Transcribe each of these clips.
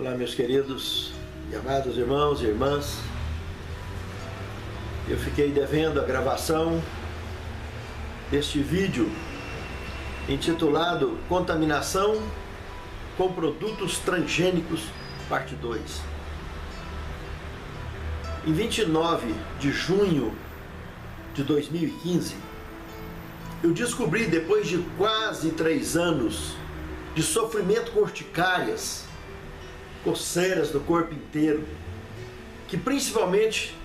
Olá, meus queridos e amados irmãos e irmãs. Eu fiquei devendo a gravação deste vídeo intitulado Contaminação com Produtos Transgênicos, parte 2. Em 29 de junho de 2015, eu descobri, depois de quase 3 anos de sofrimento com urticárias, coceiras do corpo inteiro, que principalmente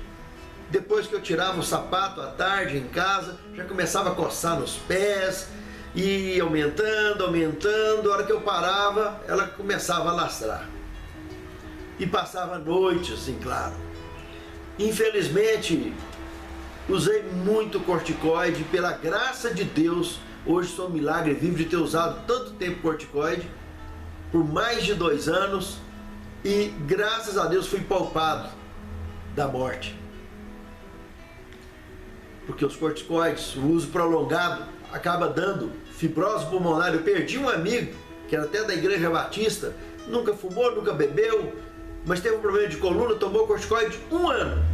depois que eu tirava o sapato à tarde em casa, já começava a coçar nos pés, e aumentando, a hora que eu parava, ela começava a lastrar. E passava noites, assim, claro. Infelizmente, usei muito corticoide, pela graça de Deus, hoje sou um milagre vivo de ter usado tanto tempo corticoide, por mais de 2 anos, e graças a Deus fui poupado da morte. Porque os corticoides, o uso prolongado, acaba dando fibrose pulmonar. Eu perdi um amigo, que era até da Igreja Batista, nunca fumou, nunca bebeu, mas teve um problema de coluna, tomou corticoide 1 ano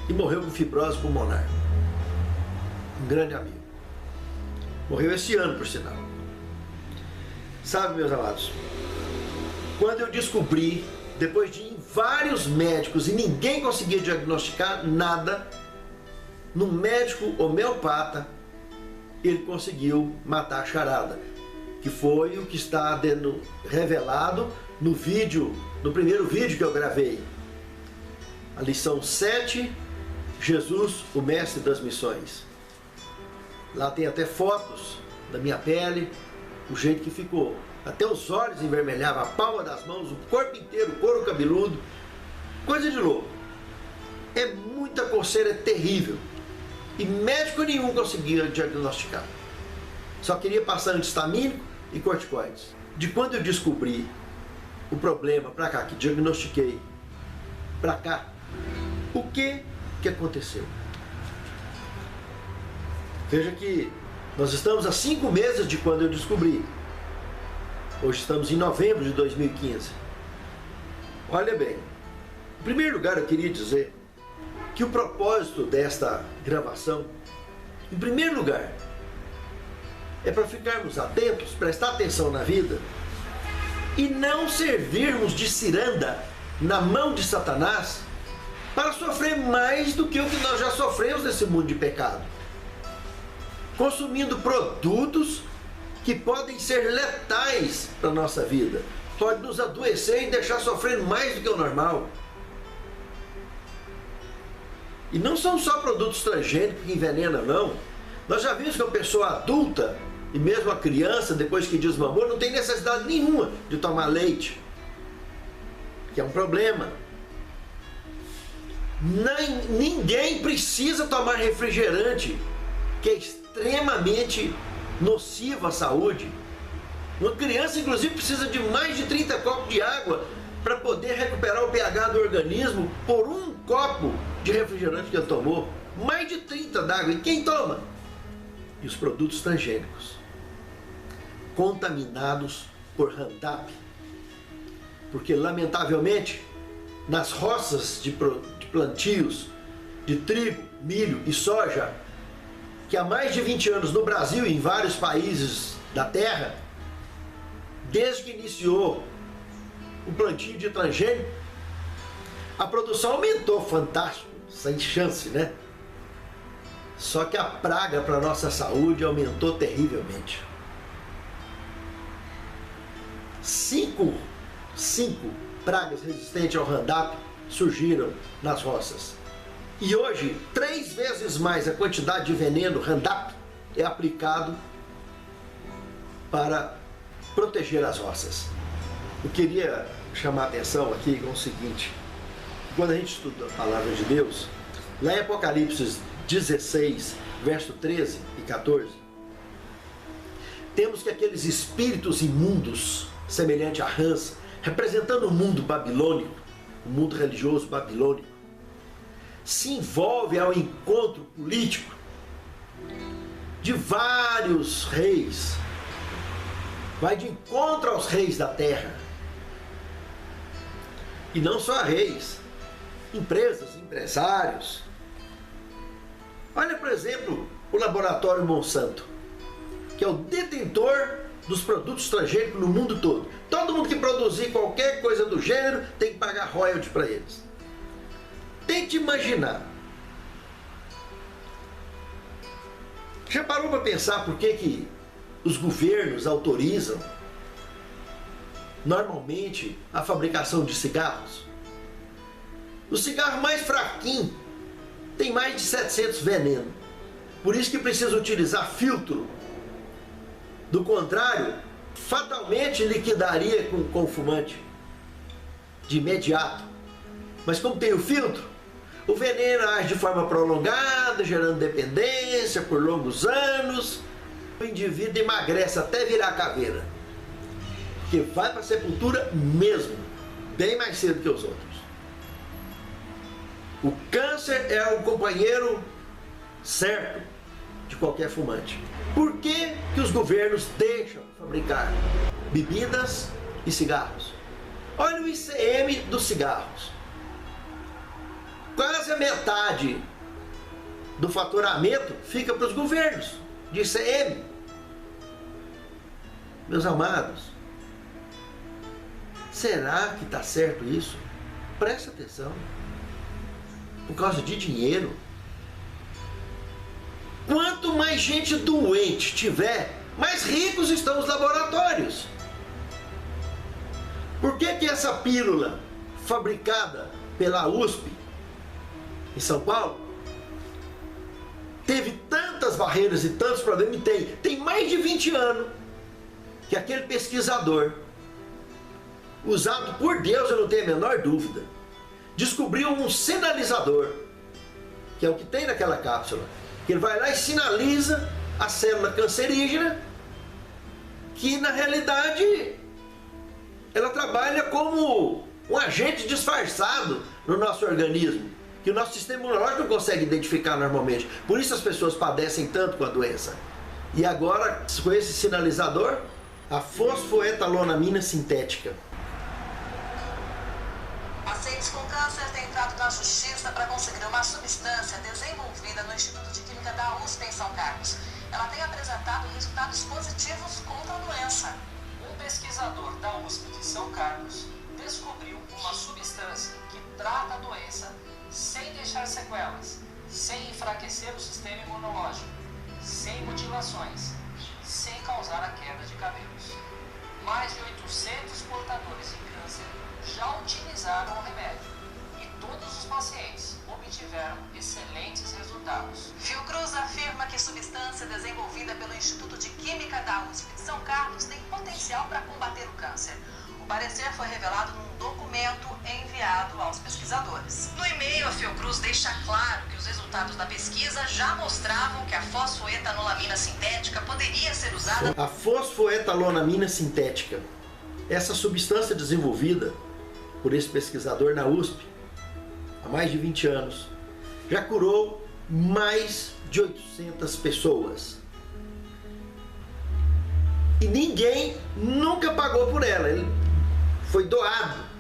e morreu com fibrose pulmonar. Um grande amigo. Morreu esse ano, por sinal. Sabe, meus amados, quando eu descobri, depois de ir em vários médicos e ninguém conseguia diagnosticar nada, num médico homeopata, ele conseguiu matar a charada, que foi o que está revelado no vídeo, no primeiro vídeo que eu gravei. A lição 7, Jesus, o mestre das missões. Lá tem até fotos da minha pele, o jeito que ficou. Até os olhos envermelhavam, a palma das mãos, o corpo inteiro, o couro cabeludo. Coisa de louco. É muita coceira, é terrível. E médico nenhum conseguia diagnosticar. Só queria passar antihistamínico e corticoides. De quando eu descobri o problema para cá, que diagnostiquei para cá, o que aconteceu? Veja que nós estamos há 5 meses de quando eu descobri. Hoje estamos em novembro de 2015. Olha bem, em primeiro lugar eu queria dizer que o propósito desta gravação, em primeiro lugar, é para ficarmos atentos, prestar atenção na vida e não servirmos de ciranda na mão de Satanás para sofrer mais do que o que nós já sofremos nesse mundo de pecado, consumindo produtos que podem ser letais para a nossa vida, pode nos adoecer e deixar sofrendo mais do que o normal. E não são só produtos transgênicos que envenenam, não. Nós já vimos que a pessoa adulta, e mesmo a criança, depois que desmamou, não tem necessidade nenhuma de tomar leite, que é um problema. Ninguém precisa tomar refrigerante, que é extremamente nocivo à saúde. Uma criança, inclusive, precisa de mais de 30 copos de água para poder recuperar o pH do organismo por 1 copo de refrigerante que ele tomou. Mais de 30 d'água. E quem toma? E os produtos transgênicos, contaminados por Roundup. Porque, lamentavelmente, nas roças de plantios de trigo, milho e soja, que há mais de 20 anos no Brasil e em vários países da terra, desde que iniciou o plantio de transgênico, a produção aumentou, fantástico, sem chance, né? Só que a praga para a nossa saúde aumentou terrivelmente. 5 pragas resistentes ao Roundup surgiram nas roças. E hoje, 3 vezes mais a quantidade de veneno Roundup é aplicado para proteger as roças. Eu queria chamar a atenção aqui com o seguinte: quando a gente estuda a palavra de Deus, lá em Apocalipse 16, verso 13 e 14, temos que aqueles espíritos imundos, semelhante a rãs, representando o mundo babilônico, o mundo religioso babilônico, se envolve ao encontro político de vários reis, vai de encontro aos reis da terra, E não só a Reis, empresas, empresários. Olha, por exemplo, o laboratório Monsanto, que é o detentor dos produtos transgênicos no mundo todo. Todo mundo que produzir qualquer coisa do gênero tem que pagar royalty para eles. Tente imaginar. Já parou para pensar por que os governos autorizam normalmente a fabricação de cigarros? O cigarro mais fraquinho tem mais de 700 venenos. Por isso que precisa utilizar filtro. Do contrário, fatalmente liquidaria com o fumante de imediato. Mas como tem o filtro, o veneno age de forma prolongada, gerando dependência por longos anos. O indivíduo emagrece até virar caveira, que vai para a sepultura mesmo, bem mais cedo que os outros. O câncer é o companheiro certo de qualquer fumante. Por que os governos deixam fabricar bebidas e cigarros? Olha o ICM dos cigarros. Quase a metade do faturamento fica para os governos de ICM. Meus amados, será que está certo isso? Presta atenção. Por causa de dinheiro. Quanto mais gente doente tiver, mais ricos estão os laboratórios. Por que essa pílula fabricada pela USP em São Paulo teve tantas barreiras e tantos problemas? E tem mais de 20 anos que aquele pesquisador, usado por Deus, eu não tenho a menor dúvida, descobriu um sinalizador, que é o que tem naquela cápsula, que ele vai lá e sinaliza a célula cancerígena, que na realidade ela trabalha como um agente disfarçado no nosso organismo, que o nosso sistema imunológico não consegue identificar normalmente. Por isso as pessoas padecem tanto com a doença. E agora, com esse sinalizador, a fosfoetalonamina sintética. Pacientes com câncer têm entrado na justiça para conseguir uma substância desenvolvida no Instituto de Química da USP em São Carlos. Ela tem apresentado resultados positivos contra a doença. Um pesquisador da USP de São Carlos descobriu uma substância que trata a doença sem deixar sequelas, sem enfraquecer o sistema imunológico, sem mutilações, sem causar a queda de cabelos. Mais de 800 portadores de câncer já utilizaram o remédio e todos os pacientes obtiveram excelentes resultados. Fiocruz afirma que substância desenvolvida pelo Instituto de Química da USP de São Carlos tem potencial para combater o câncer. O parecer foi revelado num documento enviado aos pesquisadores. No e-mail, a Fiocruz deixa claro que os resultados da pesquisa já mostravam que a fosfoetanolamina sintética poderia ser usada... A fosfoetalonamina sintética, essa substância desenvolvida por esse pesquisador na USP há mais de 20 anos, já curou mais de 800 pessoas. E ninguém nunca pagou por ela, ele foi doado.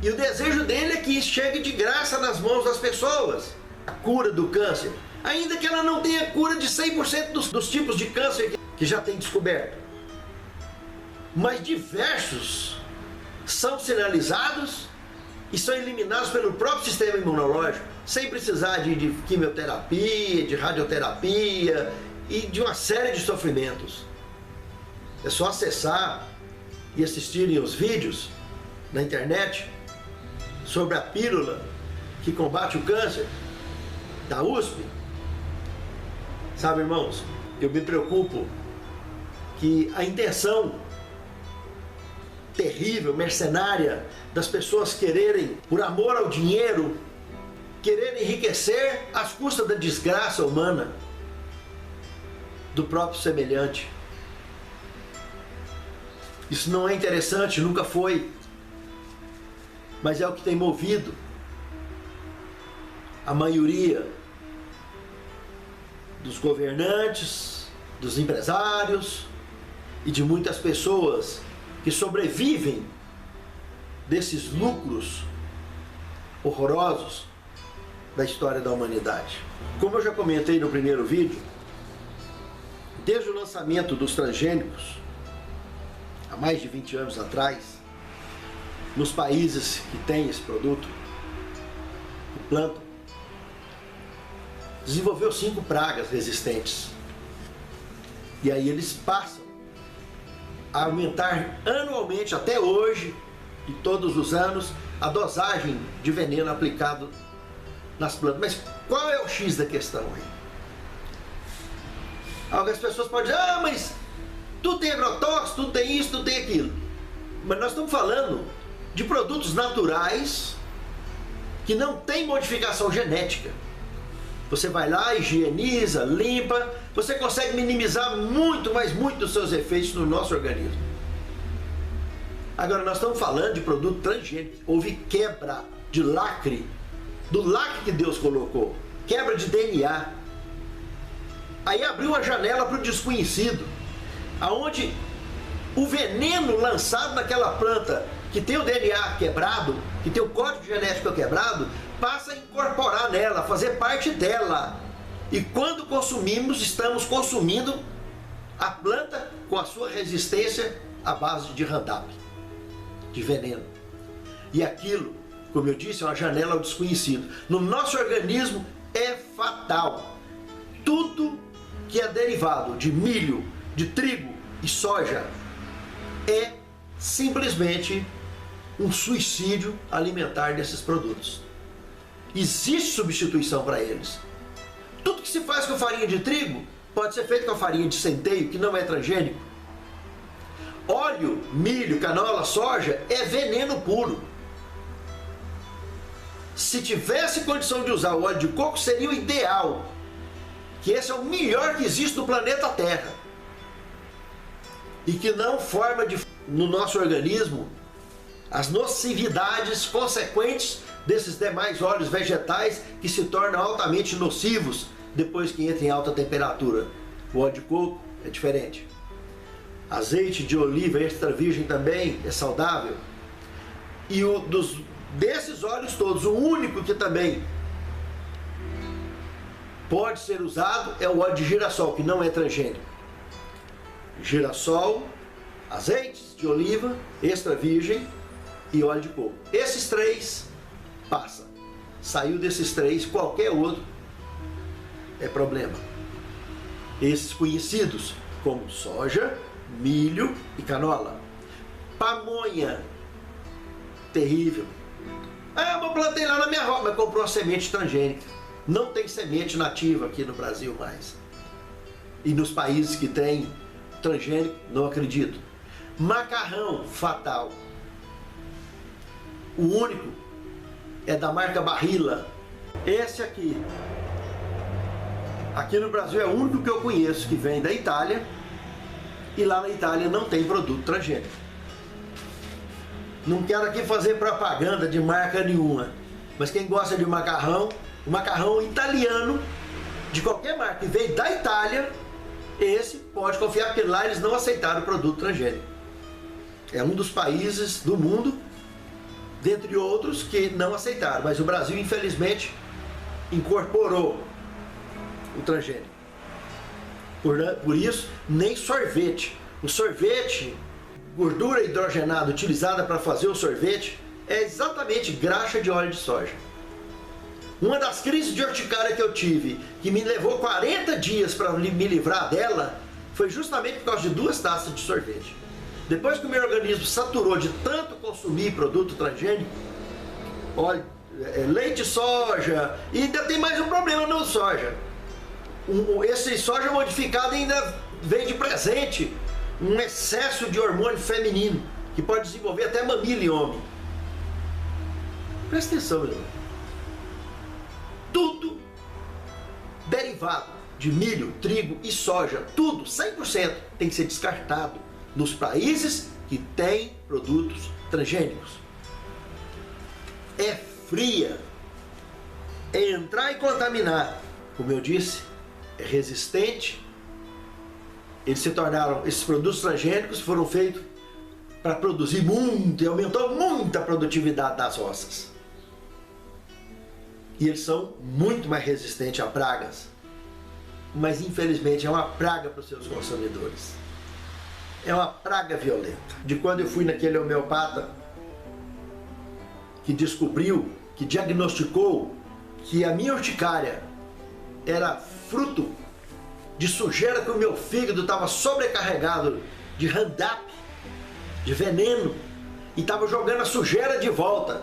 E o desejo dele é que isso chegue de graça nas mãos das pessoas. A cura do câncer, ainda que ela não tenha cura de 100% dos tipos de câncer que já tem descoberto. Mas diversos são sinalizados e são eliminados pelo próprio sistema imunológico, sem precisar de quimioterapia, de radioterapia e de uma série de sofrimentos. É só acessar e assistirem os vídeos na internet sobre a pílula que combate o câncer da USP. Sabe, irmãos, eu me preocupo que a intenção terrível, mercenária das pessoas quererem, por amor ao dinheiro, quererem enriquecer às custas da desgraça humana do próprio semelhante. Isso não é interessante, nunca foi, mas é o que tem movido a maioria dos governantes, dos empresários e de muitas pessoas que sobrevivem desses lucros horrorosos da história da humanidade. Como eu já comentei no primeiro vídeo, desde o lançamento dos transgênicos, há mais de 20 anos atrás, nos países que têm esse produto, que plantam, desenvolveu 5 pragas resistentes. E aí eles passam a aumentar anualmente, até hoje, e todos os anos, a dosagem de veneno aplicado nas plantas. Mas qual é o X da questão aí? Algumas pessoas podem dizer, ah, mas tudo tem agrotóxico, tudo tem isso, tudo tem aquilo. Mas nós estamos falando de produtos naturais que não tem modificação genética. Você vai lá, higieniza, limpa, você consegue minimizar muito, mas muito dos seus efeitos no nosso organismo. Agora nós estamos falando de produto transgênico. Houve quebra de lacre, do lacre que Deus colocou, quebra de DNA. Aí abriu uma janela para o desconhecido, aonde o veneno lançado naquela planta que tem o DNA quebrado, que tem o código genético quebrado, passa a incorporar nela, fazer parte dela. E quando consumimos, estamos consumindo a planta com a sua resistência à base de Roundup, de veneno. E aquilo, como eu disse, é uma janela ao desconhecido. No nosso organismo é fatal. Tudo que é derivado de milho, de trigo e soja é simplesmente um suicídio alimentar desses produtos. Existe substituição para eles. Tudo que se faz com farinha de trigo pode ser feito com a farinha de centeio, que não é transgênico. Óleo, milho, canola, soja é veneno puro. Se tivesse condição de usar o óleo de coco, seria o ideal. Que esse é o melhor que existe no planeta Terra. E que não forma no nosso organismo as nocividades consequentes desses demais óleos vegetais que se tornam altamente nocivos depois que entra em alta temperatura. O óleo de coco é diferente. Azeite de oliva extra virgem também é saudável. E desses óleos todos, o único que também pode ser usado é o óleo de girassol, que não é transgênico. Girassol, azeites de oliva extra virgem e óleo de coco. Esses 3 passa. Saiu desses 3, qualquer outro é problema. Esses conhecidos como soja, milho e canola. Pamonha, terrível. Ah, eu plantei lá na minha roça, mas comprou uma semente transgênica. Não tem semente nativa aqui no Brasil mais. E nos países que tem transgênico, não acredito. Macarrão, fatal. O único é da marca Barilla. Esse aqui. Aqui no Brasil é o único que eu conheço que vem da Itália. E lá na Itália não tem produto transgênico. Não quero aqui fazer propaganda de marca nenhuma. Mas quem gosta de macarrão, o macarrão italiano, de qualquer marca que veio da Itália, esse pode confiar, porque lá eles não aceitaram o produto transgênico. É um dos países do mundo, dentre outros, que não aceitaram. Mas o Brasil, infelizmente, incorporou o transgênico. Por isso, nem sorvete. O sorvete, gordura hidrogenada utilizada para fazer o sorvete, é exatamente graxa de óleo de soja. Uma das crises de urticária que eu tive, que me levou 40 dias para me livrar dela, foi justamente por causa de 2 taças de sorvete. Depois que o meu organismo saturou de tanto consumir produto transgênico, óleo, leite de soja, e ainda tem mais um problema no soja. Esse soja modificado ainda vem de presente um excesso de hormônio feminino, que pode desenvolver até mamilo em homem. Presta atenção, meu irmão. Tudo derivado de milho, trigo e soja, tudo, 100%, tem que ser descartado nos países que têm produtos transgênicos. É fria, é entrar e contaminar. Como eu disse, é resistente. Eles se tornaram, esses produtos transgênicos foram feitos para produzir muito e aumentou muito a produtividade das roças. E eles são muito mais resistentes a pragas. Mas infelizmente é uma praga para os seus consumidores. É uma praga violenta. De quando eu fui naquele homeopata que descobriu, que diagnosticou que a minha urticária era fruto de sujeira, que o meu fígado estava sobrecarregado de Roundup, de veneno, e estava jogando a sujeira de volta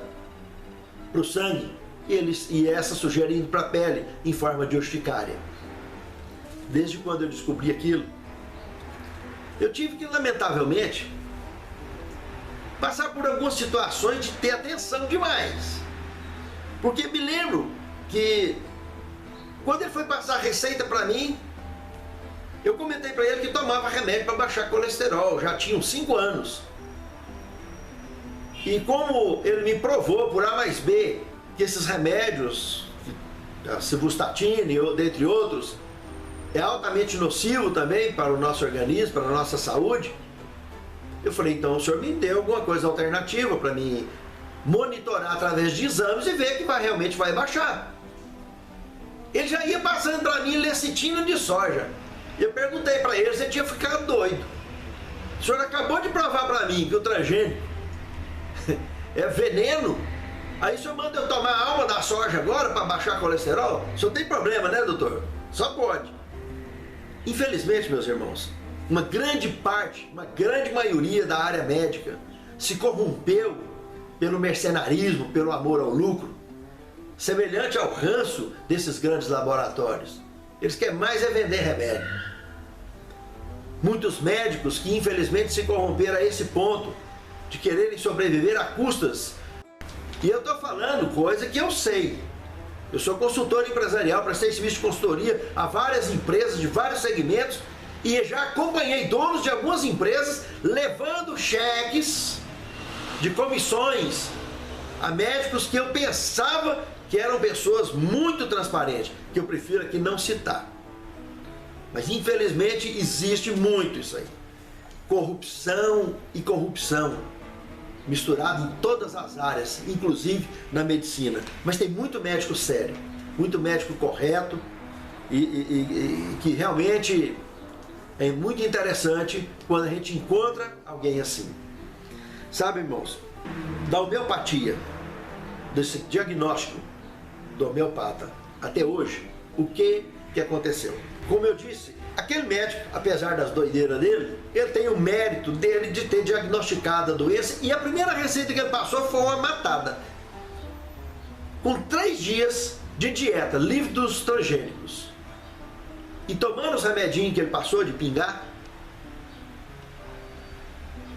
para o sangue, e essa sujeira indo para a pele em forma de urticária. Desde quando eu descobri aquilo, eu tive que, lamentavelmente, passar por algumas situações de ter atenção demais. Porque me lembro que quando ele foi passar a receita para mim, eu comentei para ele que tomava remédio para baixar colesterol, já tinha uns 5 anos. E como ele me provou por A mais B que esses remédios, a simvastatina, dentre outros, é altamente nocivo também para o nosso organismo, para a nossa saúde, eu falei, então o senhor me deu alguma coisa alternativa para mim monitorar através de exames e ver que realmente vai baixar. Ele já ia passando para mim lecitina de soja. Eu perguntei para ele se ele tinha ficado doido. O senhor acabou de provar para mim que o transgênico é veneno, aí o senhor manda eu tomar a alma da soja agora para baixar colesterol? O senhor tem problema, né, doutor? Só pode. Infelizmente, meus irmãos, uma grande parte, uma grande maioria da área médica se corrompeu pelo mercenarismo, pelo amor ao lucro, semelhante ao ranço desses grandes laboratórios. Eles querem mais é vender remédio. Muitos médicos que infelizmente se corromperam a esse ponto de quererem sobreviver a custas. E eu estou falando coisa que eu sei. Eu sou consultor empresarial, prestei serviço de consultoria a várias empresas de vários segmentos e já acompanhei donos de algumas empresas levando cheques de comissões a médicos que eu pensava que eram pessoas muito transparentes, que eu prefiro aqui não citar. Mas infelizmente existe muito isso aí. Corrupção e corrupção misturado em todas as áreas, inclusive na medicina. Mas tem muito médico sério, muito médico correto e que realmente é muito interessante quando a gente encontra alguém assim. Sabe, irmãos, da homeopatia, desse diagnóstico do homeopata até hoje, o que aconteceu? Como eu disse, aquele médico, apesar das doideiras dele, ele tem o mérito dele de ter diagnosticado a doença, e a primeira receita que ele passou foi uma matada. Com 3 dias de dieta livre dos transgênicos e tomando os remedinhos que ele passou de pingar,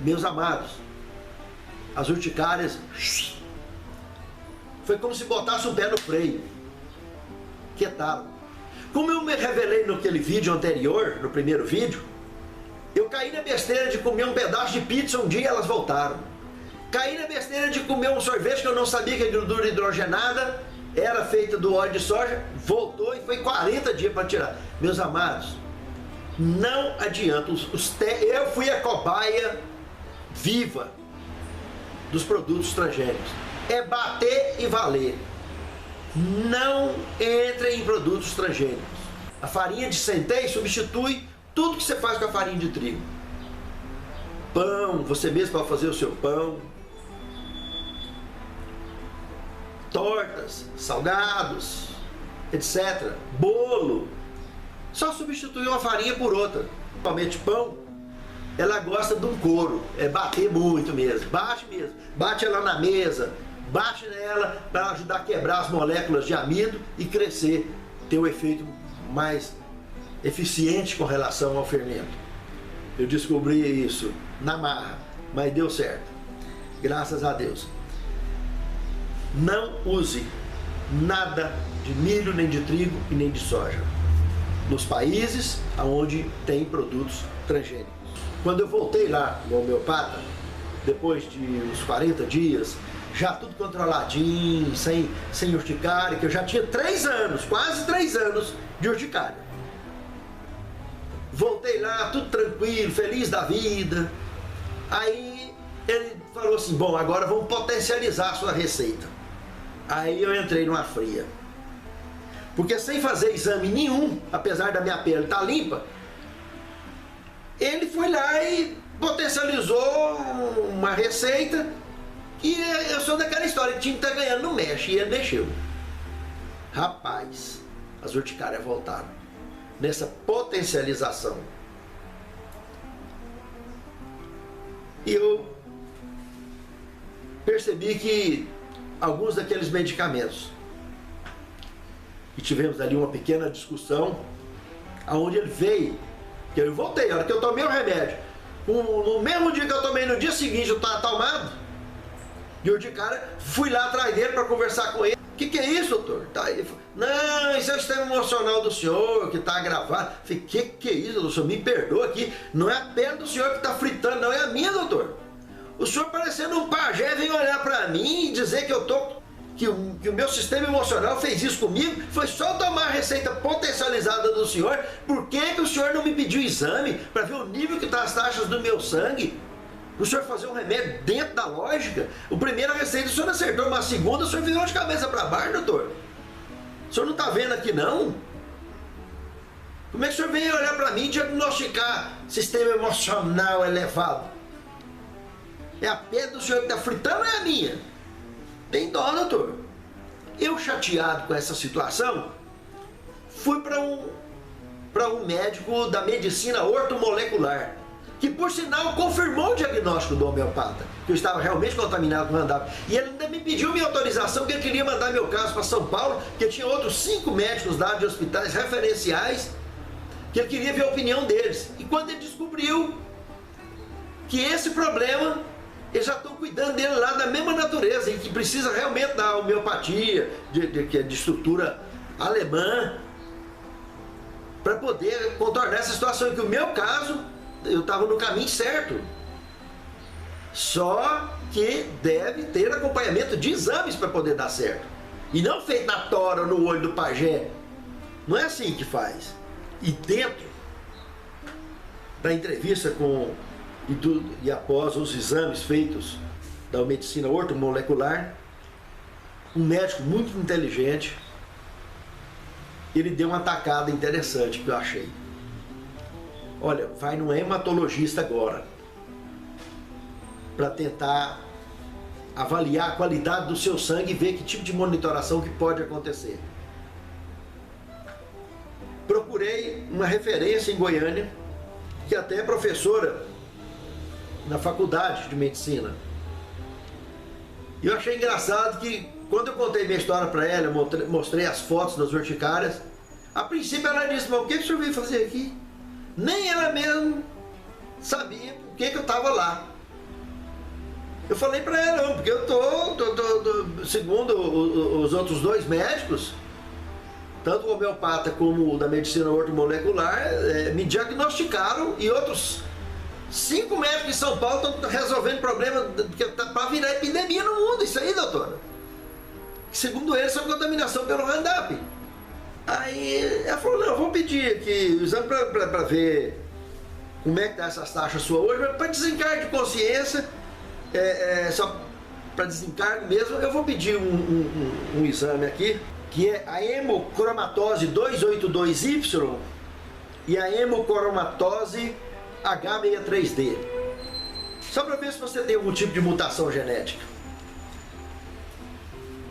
meus amados, as urticárias foi como se botasse um pé no freio. Quietaram. Como eu me revelei naquele vídeo anterior, no primeiro vídeo, eu caí na besteira de comer um pedaço de pizza um dia e elas voltaram. Caí na besteira de comer um sorvete que eu não sabia que a gordura hidrogenada era feita do óleo de soja, voltou e foi 40 dias para tirar. Meus amados, não adianta. Eu fui a cobaia viva dos produtos transgênicos. É bater e valer. Não entre em produtos transgênicos. A farinha de centeio substitui tudo que você faz com a farinha de trigo. Pão, você mesmo pode fazer o seu pão. Tortas, salgados, etc. Bolo. Só substitui uma farinha por outra. Principalmente pão, ela gosta de um couro. É bater muito mesmo. Bate mesmo. Bate ela na mesa. Bate nela para ajudar a quebrar as moléculas de amido e crescer, ter um efeito mais eficiente com relação ao fermento. Eu descobri isso na marra, mas deu certo. Graças a Deus. Não use nada de milho, nem de trigo e nem de soja nos países onde tem produtos transgênicos. Quando eu voltei lá no homeopata, depois de uns 40 dias, já tudo controladinho, sem urticária, que eu já tinha 3 anos, quase 3 anos de urticária. Voltei lá, tudo tranquilo, feliz da vida. Aí Ele falou assim, bom, agora vamos potencializar a sua receita. Aí eu entrei numa fria. Porque sem fazer exame nenhum, apesar da minha pele estar limpa, ele foi lá e potencializou uma receita e eu sou daquela história, tinha que estar ganhando não mexe, e ele mexeu. Rapaz, as urticárias voltaram nessa potencialização. E eu percebi que alguns daqueles medicamentos, e tivemos ali uma pequena discussão, aonde ele veio, que eu voltei, a hora que eu tomei o remédio, no mesmo dia que eu tomei, no dia seguinte eu estava tomado, e eu de cara fui lá atrás dele para conversar com ele. O que é isso, doutor? Tá, ele falou, não, isso é o sistema emocional do senhor que está agravado. Eu falei, que é isso, doutor? O senhor me perdoa aqui, não é a pele do senhor que está fritando, não, é a minha, doutor. O senhor parecendo um pajé vem olhar para mim e dizer que eu tô, que o meu sistema emocional fez isso comigo. Foi só tomar a receita potencializada do senhor. Por que o senhor não me pediu exame para ver o nível que tá as taxas do meu sangue? O senhor fazer um remédio dentro da lógica. O primeiro receita o senhor acertou, mas a segunda o senhor virou de cabeça para baixo, doutor. O senhor não está vendo aqui não? Como é que o senhor vem olhar para mim e diagnosticar sistema emocional elevado? É a pele do senhor que está fritando ou é a minha? Tem dó, doutor. Eu, chateado com essa situação, fui para um médico da medicina ortomolecular, que por sinal confirmou o diagnóstico do homeopata, que eu estava realmente contaminado com Roundup. E ele ainda me pediu minha autorização, que ele queria mandar meu caso para São Paulo, que tinha outros 5 médicos lá de hospitais referenciais, que ele queria ver a opinião deles. E quando ele descobriu que esse problema, eles já estão cuidando dele lá da mesma natureza, e que precisa realmente da homeopatia, de estrutura alemã, para poder contornar essa situação, em que o meu caso, eu estava no caminho certo. Só que deve ter acompanhamento de exames para poder dar certo. E não feito na tora ou no olho do pajé. Não é assim que faz. E dentro da entrevista e após os exames feitos da medicina ortomolecular, um médico muito inteligente, ele deu uma tacada interessante que eu achei. Olha, vai num hematologista agora, para tentar avaliar a qualidade do seu sangue e ver que tipo de monitoração que pode acontecer. Procurei uma referência em Goiânia, que até é professora na faculdade de medicina. E eu achei engraçado que, quando eu contei minha história para ela, eu mostrei as fotos das urticárias, a princípio ela disse, mas o que o senhor veio fazer aqui? Nem ela mesmo sabia por que eu estava lá. Eu falei para ela, não, porque eu tô, segundo os outros 2 médicos, tanto o homeopata como o da medicina ortomolecular, me diagnosticaram, e outros 5 médicos de São Paulo estão resolvendo problema para virar epidemia no mundo. Isso aí, doutora. Segundo eles, são contaminação pelo Roundup. Aí ela falou, não, eu vou pedir aqui o exame para ver como é que tá essas taxas suas hoje, para desencargo de consciência, só para desencargo mesmo, eu vou pedir um exame aqui, que é a hemocromatose 282Y e a hemocromatose H63D. Só para ver se você tem algum tipo de mutação genética.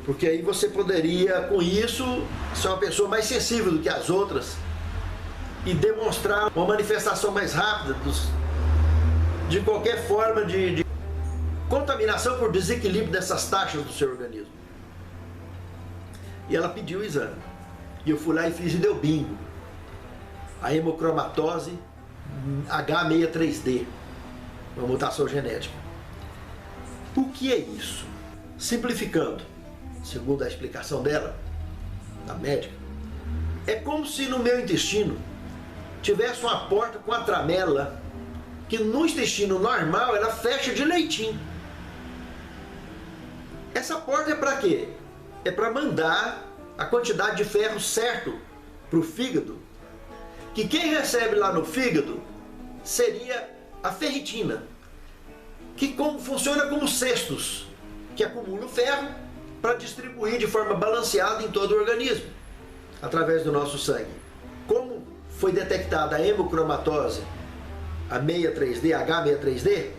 Porque aí você poderia, com isso, ser uma pessoa mais sensível do que as outras e demonstrar uma manifestação mais rápida de qualquer forma de contaminação por desequilíbrio dessas taxas do seu organismo. E ela pediu o exame. E eu fui lá e fiz e deu bingo. A hemocromatose H63D, uma mutação genética. O que é isso? Simplificando, segundo a explicação dela, da médica, é como se no meu intestino tivesse uma porta com a tramela, que no intestino normal ela fecha de leitinho. Essa porta é para quê? É para mandar a quantidade de ferro certo para o fígado, que quem recebe lá no fígado seria a ferritina. que funciona como cestos, que acumulam ferro para distribuir de forma balanceada em todo o organismo, através do nosso sangue. Como foi detectada a hemocromatose, a 63D, H63D,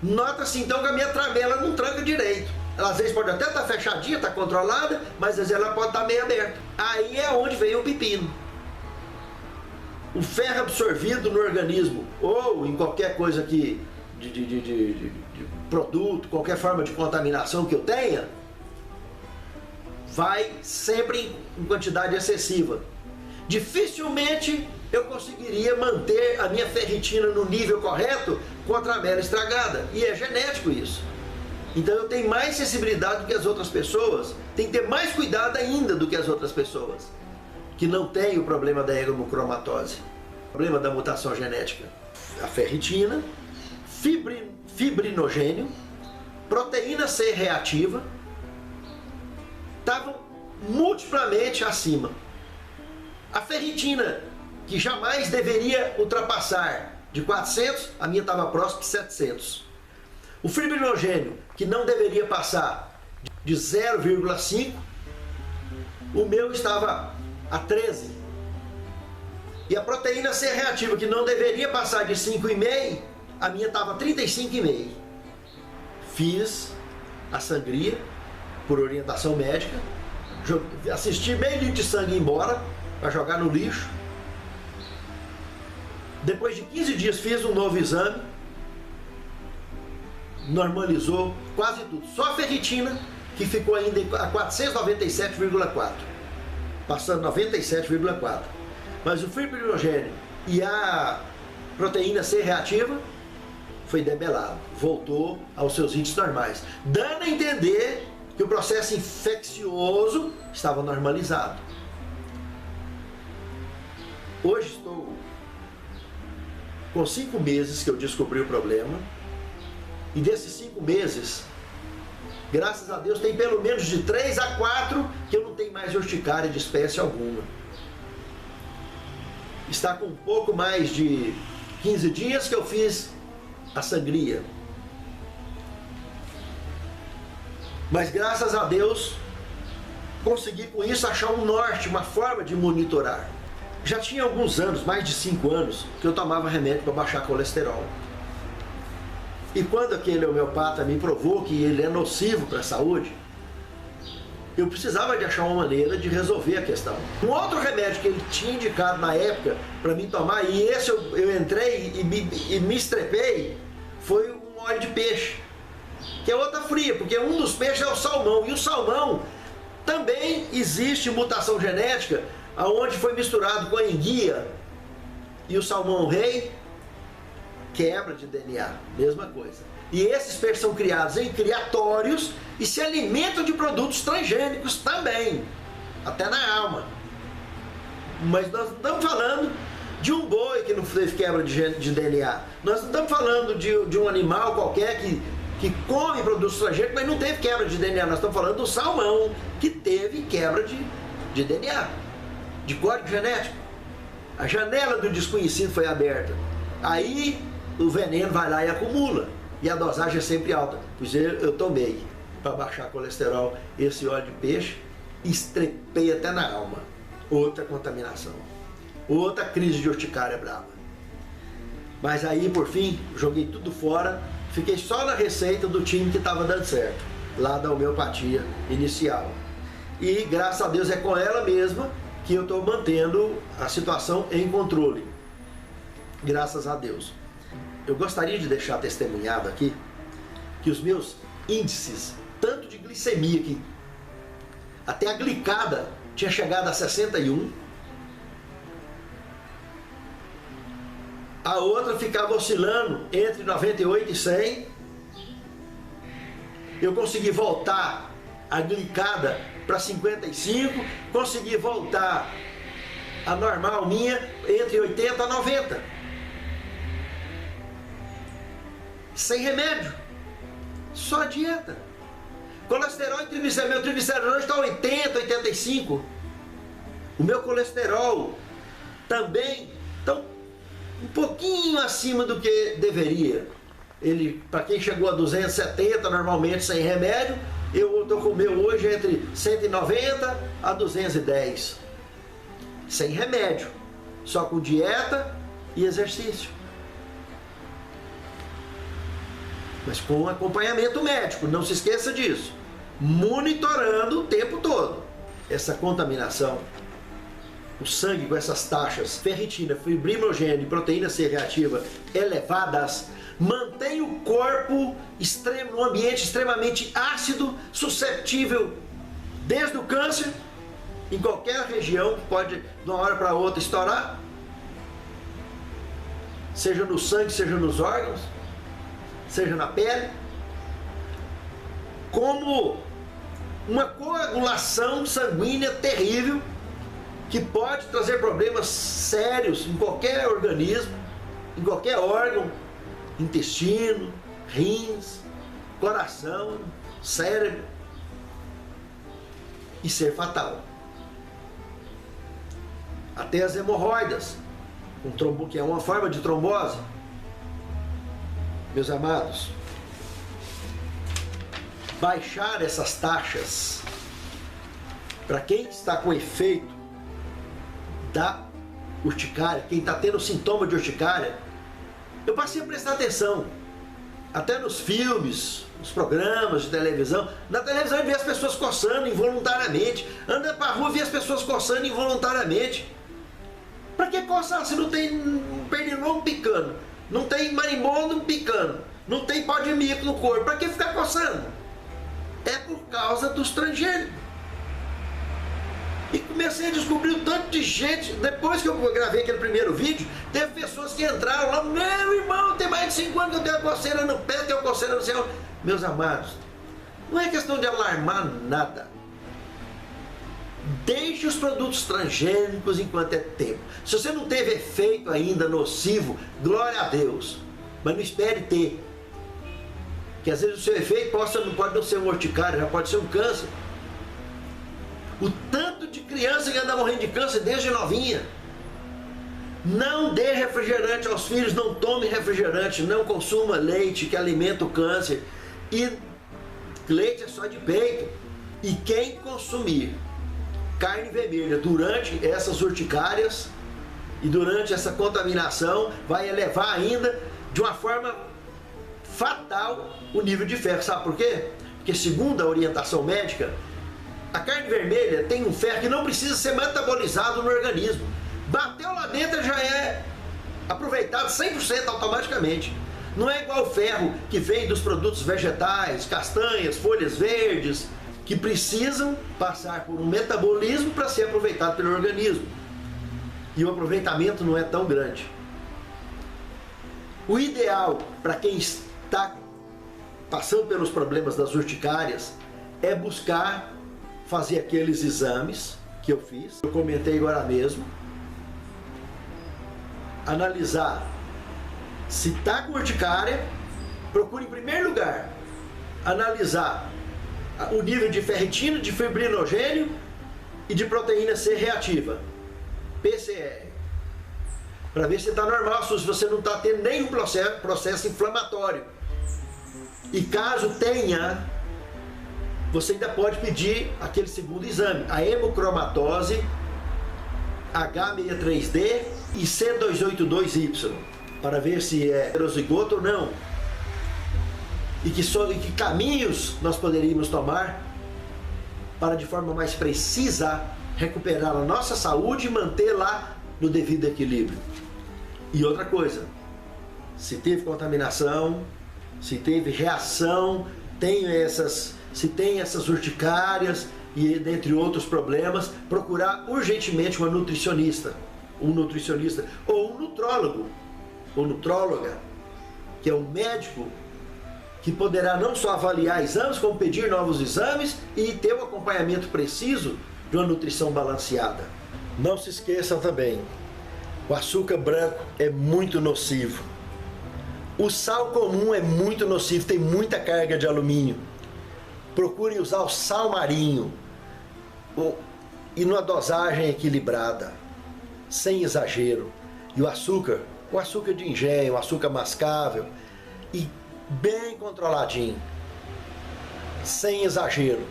nota-se então que a minha travela não tranca direito. Ela às vezes pode até estar fechadinha, estar controlada, mas às vezes ela pode estar meio aberta. Aí é onde vem o pepino. O ferro absorvido no organismo, ou em qualquer coisa que de produto, qualquer forma de contaminação que eu tenha, vai sempre em quantidade excessiva. Dificilmente eu conseguiria manter a minha ferritina no nível correto com a travela estragada. E é genético isso. Então eu tenho mais sensibilidade do que as outras pessoas, tenho que ter mais cuidado ainda do que as outras pessoas, que não têm o problema da hemocromatose, o problema da mutação genética. A ferritina, fibrinogênio, proteína C reativa, estavam multiplamente acima. A ferritina, que jamais deveria ultrapassar de 400, a minha estava próxima de 700. O fibrinogênio, que não deveria passar de 0,5, o meu estava a 13. E a proteína C reativa, que não deveria passar de 5,5, a minha estava a 35,5. Fiz a sangria por orientação médica, assisti meio litro de sangue embora para jogar no lixo. Depois de 15 dias fiz um novo exame, normalizou quase tudo. Só a ferritina, que ficou ainda a 497,4, passando 97,4. Mas o fibrinogênio e a proteína C reativa foi debelado, voltou aos seus índices normais, dando a entender que o processo infeccioso estava normalizado. Hoje estou com 5 meses que eu descobri o problema, e desses 5 meses, graças a Deus, tem pelo menos de 3 a 4 que eu não tenho mais urticária de espécie alguma. Está com um pouco mais de 15 dias que eu fiz a sangria. Mas graças a Deus, consegui com isso achar um norte, uma forma de monitorar. Já tinha alguns anos, mais de 5 anos, que eu tomava remédio para baixar colesterol. E quando aquele homeopata me provou que ele é nocivo para a saúde, eu precisava de achar uma maneira de resolver a questão. Um outro remédio que ele tinha indicado na época para mim tomar, e esse eu entrei e me estrepei, foi um óleo de peixe, que é outra fria, porque um dos peixes é o salmão, e o salmão também existe mutação genética, aonde foi misturado com a enguia e o salmão rei, quebra de DNA, mesma coisa. E esses peixes são criados em criatórios e se alimentam de produtos transgênicos também, até na alma. Mas nós não estamos falando de um boi que não teve quebra de DNA. Nós não estamos falando de um animal qualquer que come produtos transgênicos, mas não teve quebra de DNA. Nós estamos falando do salmão, que teve quebra de DNA, de código genético. A janela do desconhecido foi aberta. Aí o veneno vai lá e acumula. E a dosagem é sempre alta. Pois eu tomei, para baixar colesterol, esse óleo de peixe, estrepei até na alma. Outra contaminação. Outra crise de urticária brava. Mas aí, por fim, joguei tudo fora. Fiquei só na receita do time que estava dando certo, lá da homeopatia inicial. E graças a Deus é com ela mesma que eu estou mantendo a situação em controle. Graças a Deus. Eu gostaria de deixar testemunhado aqui que os meus índices, tanto de glicemia, que até a glicada tinha chegado a 61, a outra ficava oscilando entre 98 e 100. Eu consegui voltar a glicada para 55, consegui voltar a normal minha entre 80 a 90. Sem remédio, só dieta. Colesterol e triglicéridos, meu triglicerídeo está 80, 85. O meu colesterol também está um pouquinho acima do que deveria. Ele, para quem chegou a 270 normalmente sem remédio, eu estou com o meu hoje entre 190 a 210. Sem remédio, só com dieta e exercício. Mas com acompanhamento médico, não se esqueça disso. Monitorando o tempo todo. Essa contaminação, o sangue com essas taxas ferritina, fibrinogênio e proteína C reativa elevadas, mantém o corpo num ambiente extremamente ácido, suscetível desde o câncer, em qualquer região, que pode de uma hora para outra estourar, seja no sangue, seja nos órgãos, seja na pele, como uma coagulação sanguínea terrível que pode trazer problemas sérios em qualquer organismo, em qualquer órgão, intestino, rins, coração, cérebro, e ser fatal. Até as hemorroidas, que é uma forma de trombose. Meus amados, baixar essas taxas para quem está com efeito da urticária, quem está tendo sintoma de urticária, eu passei a prestar atenção, até nos filmes, nos programas de televisão. Na televisão eu vi as pessoas coçando involuntariamente, anda para a rua e vi as pessoas coçando involuntariamente. Para que coçar se não tem pernilongo picando, não tem marimbondo picando, não tem pó de mico no corpo? Para que ficar coçando? É por causa dos transgênicos. E comecei a descobrir um tanto de gente. Depois que eu gravei aquele primeiro vídeo, teve pessoas que entraram lá: meu irmão, tem mais de 5 anos que eu tenho uma coceira no pé, tenho uma coceira no céu. Meus amados, não é questão de alarmar nada. Deixe os produtos transgênicos enquanto é tempo. Se você não teve efeito ainda nocivo, glória a Deus, mas não espere ter. Que às vezes o seu efeito pode não ser um urticária, já pode ser um câncer. O tanto de criança que anda morrendo de câncer desde novinha. Não dê refrigerante aos filhos, não tome refrigerante, não consuma leite que alimenta o câncer. E leite é só de peito. E quem consumir carne vermelha durante essas urticárias e durante essa contaminação vai elevar ainda de uma forma fatal o nível de ferro. Sabe por quê? Porque segundo a orientação médica, a carne vermelha tem um ferro que não precisa ser metabolizado no organismo. Bateu lá dentro, já é aproveitado 100% automaticamente. Não é igual o ferro que vem dos produtos vegetais, castanhas, folhas verdes, que precisam passar por um metabolismo para ser aproveitado pelo organismo. E o aproveitamento não é tão grande. O ideal para quem está passando pelos problemas das urticárias é buscar fazer aqueles exames que eu fiz, eu comentei agora mesmo, analisar se está com urticária. Procure em primeiro lugar analisar o nível de ferritina, de fibrinogênio e de proteína C reativa, PCR, para ver se está normal, se você não está tendo nenhum processo inflamatório. E caso tenha, você ainda pode pedir aquele segundo exame, a hemocromatose H63D e C282Y, para ver se é heterozigoto ou não. E que caminhos nós poderíamos tomar para, de forma mais precisa, recuperar a nossa saúde e mantê-la no devido equilíbrio. E outra coisa, se teve contaminação, se teve reação, se tem essas urticárias e dentre outros problemas, procurar urgentemente uma nutricionista, um nutricionista ou um nutrólogo ou nutróloga, que é um médico que poderá não só avaliar exames, como pedir novos exames e ter um acompanhamento preciso de uma nutrição balanceada. Não se esqueçam também, o açúcar branco é muito nocivo. O sal comum é muito nocivo, tem muita carga de alumínio. Procure usar o sal marinho e numa dosagem equilibrada, sem exagero. E o açúcar de engenho, o açúcar mascável, e bem controladinho, sem exagero.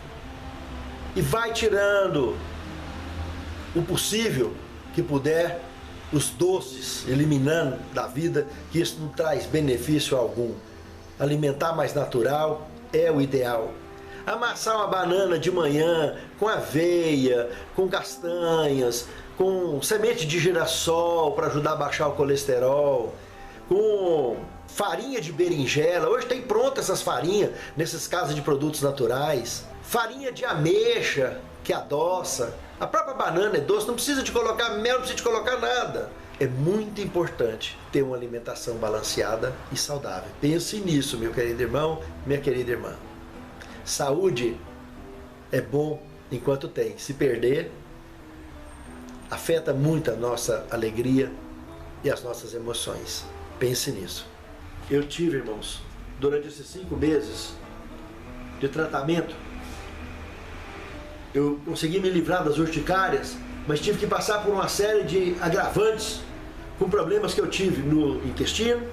E vai tirando o possível que puder, os doces, eliminando da vida, que isso não traz benefício algum. Alimentar mais natural é o ideal. Amassar uma banana de manhã com aveia, com castanhas, com semente de girassol para ajudar a baixar o colesterol, com farinha de berinjela. Hoje tem pronta essas farinhas nessas casas de produtos naturais. Farinha de ameixa, que adoça. A própria banana é doce, não precisa de colocar mel, não precisa de colocar nada. É muito importante ter uma alimentação balanceada e saudável. Pense nisso, meu querido irmão, minha querida irmã. Saúde é bom enquanto tem. Se perder, afeta muito a nossa alegria e as nossas emoções. Pense nisso. Eu tive, irmãos, durante esses 5 meses de tratamento, eu consegui me livrar das urticárias, mas tive que passar por uma série de agravantes com problemas que eu tive no intestino,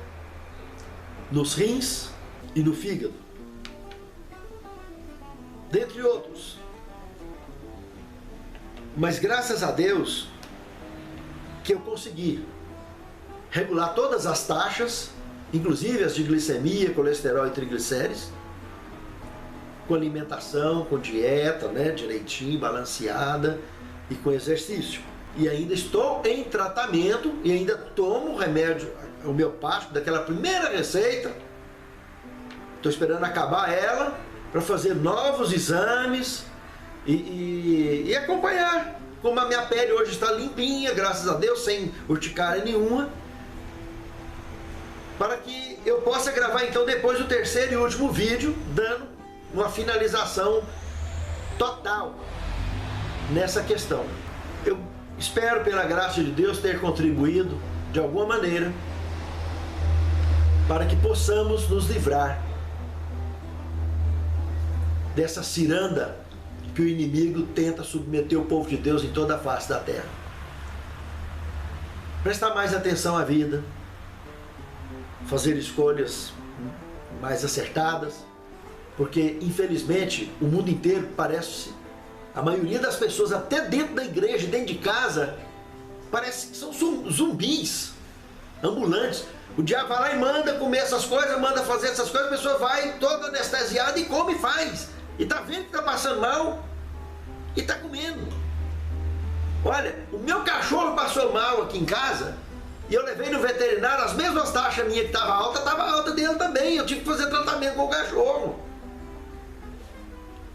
nos rins e no fígado, dentre outros. Mas graças a Deus que eu consegui regular todas as taxas, inclusive as de glicemia, colesterol e triglicérides, com alimentação, com dieta, né, direitinho, balanceada e com exercício. E ainda estou em tratamento e ainda tomo remédio homeopático daquela primeira receita. Estou esperando acabar ela para fazer novos exames e acompanhar como a minha pele hoje está limpinha, graças a Deus, sem urticária nenhuma, para que eu possa gravar então depois o 3º e último vídeo, dando uma finalização total nessa questão. Eu espero, pela graça de Deus, ter contribuído de alguma maneira para que possamos nos livrar dessa ciranda que o inimigo tenta submeter o povo de Deus em toda a face da terra. Prestar mais atenção à vida, fazer escolhas mais acertadas, porque infelizmente o mundo inteiro parece, a maioria das pessoas, até dentro da igreja, dentro de casa, parece que são zumbis ambulantes. O diabo vai lá e manda comer essas coisas, manda fazer essas coisas, a pessoa vai toda anestesiada e come e faz. E tá vendo que tá passando mal e tá comendo. Olha, o meu cachorro passou mal aqui em casa e eu levei no veterinário, as mesmas taxas minha que estava alta dele também. Eu tive que fazer tratamento com o cachorro.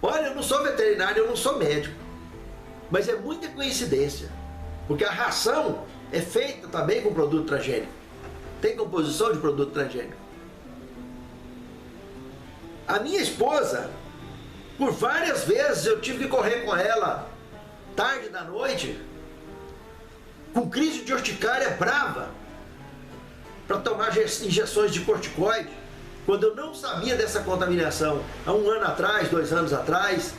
Olha, eu não sou veterinário, eu não sou médico, mas é muita coincidência, porque a ração é feita também com produto transgênico, tem composição de produto transgênico. A minha esposa, por várias vezes eu tive que correr com ela, tarde da noite, com crise de urticária brava, para tomar injeções de corticoide, quando eu não sabia dessa contaminação. Há 1 ano atrás, 2 anos atrás,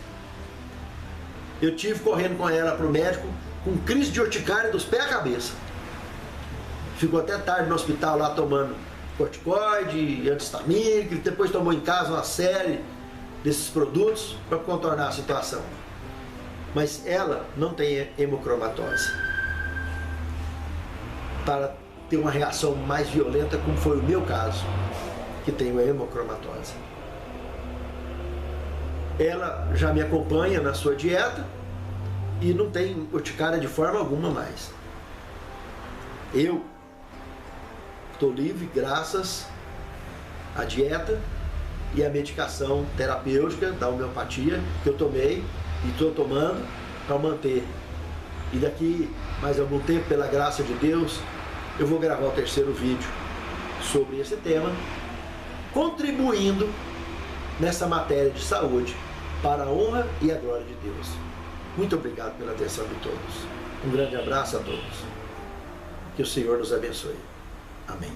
eu tive correndo com ela para o médico com crise de urticária dos pés à cabeça. Ficou até tarde no hospital lá tomando corticoide, antistamínico, depois tomou em casa uma série desses produtos para contornar a situação. Mas ela não tem hemocromatose para ter uma reação mais violenta, como foi o meu caso, que tenho hemocromatose. Ela já me acompanha na sua dieta e não tem urticária de forma alguma mais. Eu estou livre graças à dieta e à medicação terapêutica da homeopatia que eu tomei e estou tomando para manter. E daqui mais algum tempo, pela graça de Deus, eu vou gravar o 3º vídeo sobre esse tema, contribuindo nessa matéria de saúde para a honra e a glória de Deus. Muito obrigado pela atenção de todos. Um grande abraço a todos. Que o Senhor nos abençoe. Amém.